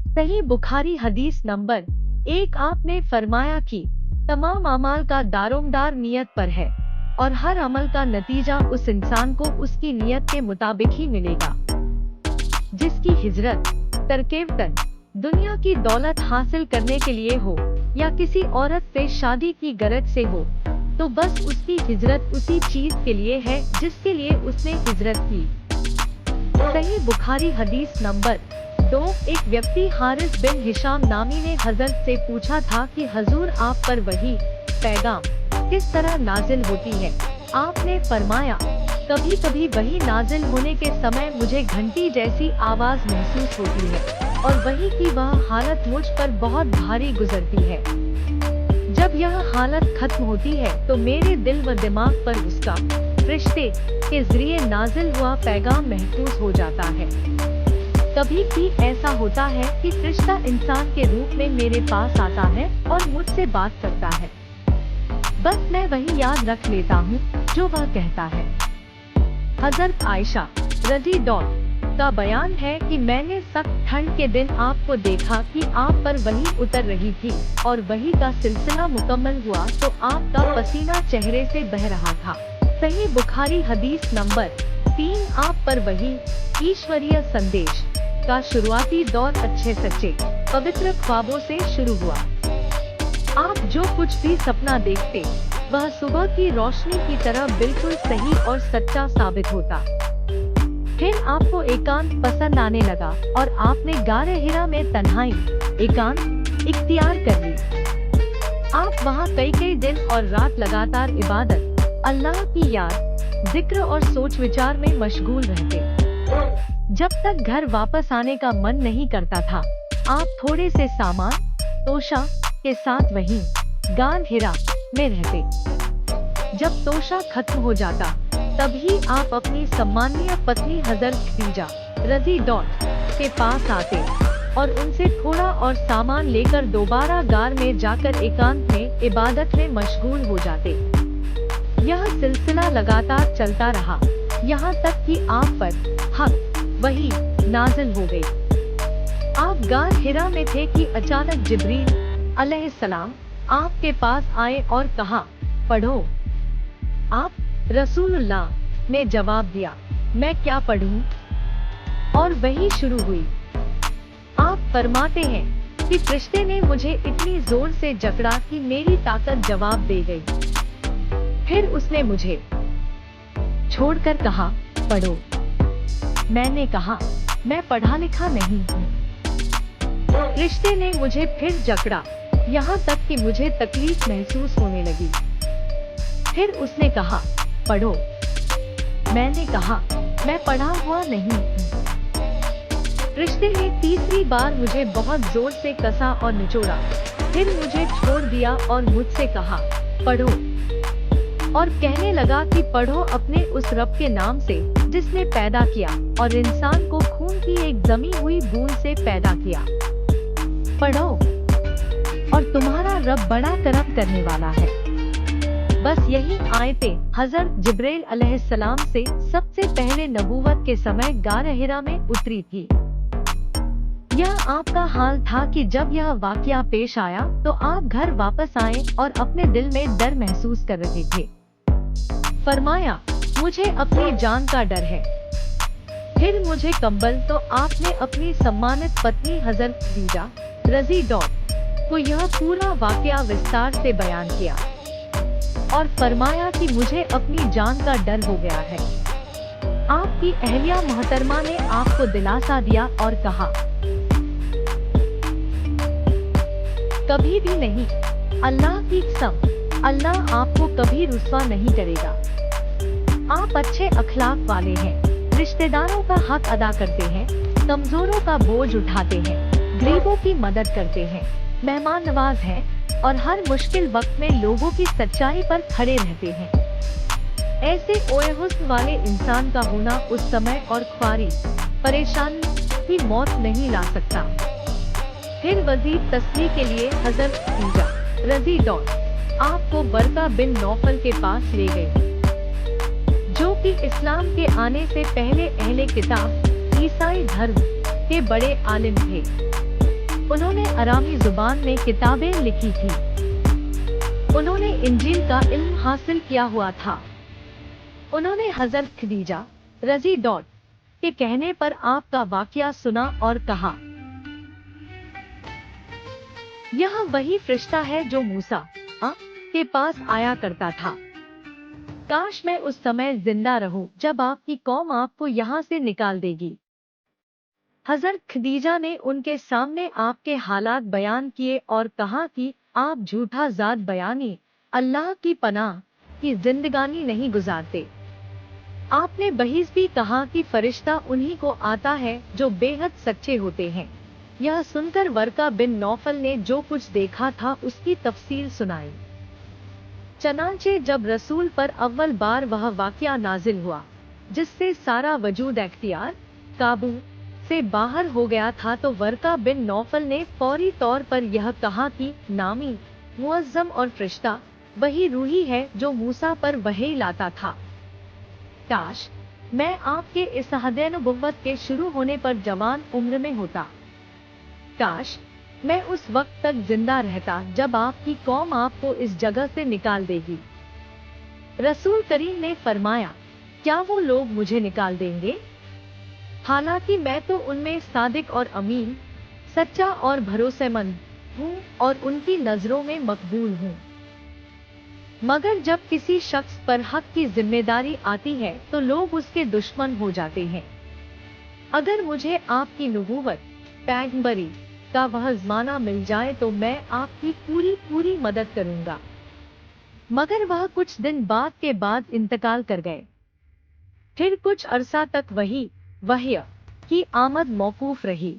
सही बुखारी हदीस नंबर 1। आपने फरमाया कि तमाम अमाल का दारोमदार नियत पर है और हर अमल का नतीजा उस इंसान को उसकी नियत के मुताबिक ही मिलेगा। जिसकी हिजरत तरकेवतन दुनिया की दौलत हासिल करने के लिए हो या किसी औरत से शादी की गरज से हो, तो बस उसकी हिजरत उसी चीज के लिए है जिसके लिए उसने हिजरत की। सही बुखारी हदीस नंबर 2। एक व्यक्ति हारिस बिन हिशाम नामी ने हजरत से पूछा था कि हजूर आप पर वही पैगाम किस तरह नाजिल होती है। आपने फरमाया, कभी कभी वही नाजिल होने के समय मुझे घंटी जैसी आवाज महसूस होती है और वही की वह हालत मुझ पर बहुत भारी गुजरती है। जब यह हालत खत्म होती है तो मेरे दिल व दिमाग पर उसका रिश्ते के जरिए नाजिल हुआ पैगाम महसूस हो जाता है। कभी भी ऐसा होता है कि फरिश्ता इंसान के रूप में मेरे पास आता है और मुझसे बात करता है। बस मैं वही याद रख लेता हूँ जो वह कहता है। हजरत आयशा रज़ियल्लाहु का बयान है कि मैंने सख्त ठंड के दिन आपको देखा कि आप पर वही उतर रही थी और वही का सिलसिला मुकम्मल हुआ तो आपका पसीना चेहरे से बह रहा था। सही बुखारी हदीस नंबर 3। आप पर वही ईश्वरीय संदेश का शुरुआती दौर अच्छे सच्चे पवित्र ख्वाबों से शुरू हुआ। आप जो कुछ भी सपना देखते वह सुबह की रोशनी की तरह बिल्कुल सही और सच्चा साबित होता। फिर आपको एकांत पसंद आने लगा और आपने गारे हिरा में तन्हाई एकांत इख्तियार कर ली। आप वहाँ कई दिन और रात लगातार इबादत, अल्लाह की याद, जिक्र और सोच विचार में मशगूल रहते। जब तक घर वापस आने का मन नहीं करता था, आप थोड़े से सामान तोशा के साथ वहीं गार हिरा में रहते। जब तोशा खत्म हो जाता तभी आप अपनी सम्मानीय पत्नी हजरत खदीजा रज़ियल्लाहु के पास आते और उनसे थोड़ा और सामान लेकर दोबारा गार में जाकर एकांत में इबादत में मशगूल हो जाते। यह सिलसिला लगातार चलता रहा, यहाँ तक कि आप पर हक वही नाजिल हो गई। आप गार हिरा में थे कि अचानक जिब्रील अलैहिस्सलाम आपके पास आए और कहा, पढ़ो। आप रसूलुल्लाह ने जवाब दिया, मैं क्या पढ़ूं? और वही शुरू हुई। आप फरमाते हैं कि फरिश्ते ने मुझे इतनी जोर से जकड़ा कि मेरी ताकत जवाब दे गई। फिर उसने मुझे छोड़कर कहा, पढ़ो। मैंने कहा, मैं पढ़ा लिखा नहीं हूँ। फरिश्ते ने मुझे फिर जकड़ा, यहाँ तक कि मुझे तकलीफ महसूस होने लगी। फिर उसने कहा, पढ़ो। मैंने कहा, मैं पढ़ा हुआ नहीं हूँ। फरिश्ते ने तीसरी बार मुझे बहुत जोर से कसा और निचोड़ा, फिर मुझे छोड़ दिया और मुझसे कहा, पढ़ो। और कहने लगा कि पढ़ो अपने उस रब के नाम से जिसने पैदा किया और इंसान को खून की एक जमी हुई बूंद से पैदा किया। पढ़ो, और तुम्हारा रब बड़ा करम करने वाला है। बस यही आयतें हजरत जिब्रील अलैहिस्सलाम से सबसे पहले नबूवत के समय गार हिरा में उतरी थी। यह आपका हाल था कि जब यह वाकया पेश आया तो आप घर वापस आए और अपने दिल में डर महसूस कर रहे थे। फरमाया, मुझे अपनी जान का डर है। फिर मुझे कंबल तो आपने अपनी सम्मानित पत्नी हजरत खदीजा रज़ियल्लाहु को यह पूरा वाकया विस्तार से बयान किया और फरमाया कि मुझे अपनी जान का डर हो गया है। आपकी अहलिया मोहतरमा ने आपको दिलासा दिया और कहा, कभी भी नहीं, अल्लाह की कसम, अल्लाह आपको कभी रुस्वा नहीं करेगा। आप अच्छे अखलाक वाले हैं, रिश्तेदारों का हक अदा करते हैं, कमजोरों का बोझ उठाते हैं, गरीबों की मदद करते हैं, मेहमान नवाज हैं और हर मुश्किल वक्त में लोगों की सच्चाई पर खड़े रहते हैं। ऐसे ओए हुस्न वाले इंसान का होना उस समय और ख्वारी परेशानी की मौत नहीं ला सकता। फिर वजीद तस्लीह के लिए हजरत खदीजा रज़ियल्लाहु आपको बरका बिन नौफल के पास ले गए, जो कि इस्लाम के आने से पहले अहले किताब ईसाई धर्म के बड़े आलिम थे। उन्होंने अरामी जुबान में किताबें लिखी थी। उन्होंने इंजील का इल्म हासिल किया हुआ था। उन्होंने हजरत खदीजा रजी डॉट के कहने पर आपका वाकया सुना और कहा, यह वही फरिश्ता है जो मूसा के पास आया करता था। काश मैं उस समय जिंदा रहूं जब आपकी कौम आपको यहाँ से निकाल देगी। हजरत खदीजा ने उनके सामने आपके हालात बयान किए और कहा कि आप झूठा ज़ात बयानी, अल्लाह की पनाह की जिंदगानी नहीं गुजारते। आपने बहीस भी कहा कि फरिश्ता उन्हीं को आता है जो बेहद सच्चे होते हैं। यह सुनकर वर्का बिन नौफल ने जो कुछ देखा था उसकी तफसील सुनाई। चनांचे जब रसूल पर अव्वल बार वह वाकया नाजिल हुआ जिससे सारा वजूद एख्तियार काबू से बाहर हो गया था, तो वर्का बिन नौफल ने फौरी तौर पर यह कहा कि नामी मुअज्जम और फरिश्ता वही रूही है जो मूसा पर वही लाता था। काश मैं आपके इस अहद नबुव्वत के शुरू होने पर जवान उम्र में होता। काश मैं उस वक्त तक जिंदा रहता जब आपकी कौम आपको इस जगह से निकाल देगी। रसूल करीम ने फरमाया, क्या वो लोग मुझे निकाल देंगे? हालांकि मैं तो उनमें सादिक और अमीन, सच्चा और भरोसेमंद हूँ और उनकी नजरों में मकबूल हूँ। मगर जब किसी शख्स पर हक की जिम्मेदारी आती है तो लोग उसके दुश्मन हो जाते हैं। अगर मुझे आपकी नबूवत पैगंबरी का वह ज़माना मिल जाए तो मैं आपकी पूरी मदद करूंगा। मगर वह कुछ दिन बाद के बाद इंतकाल कर गए। फिर कुछ अरसा तक वही की आमद मौकूफ रही।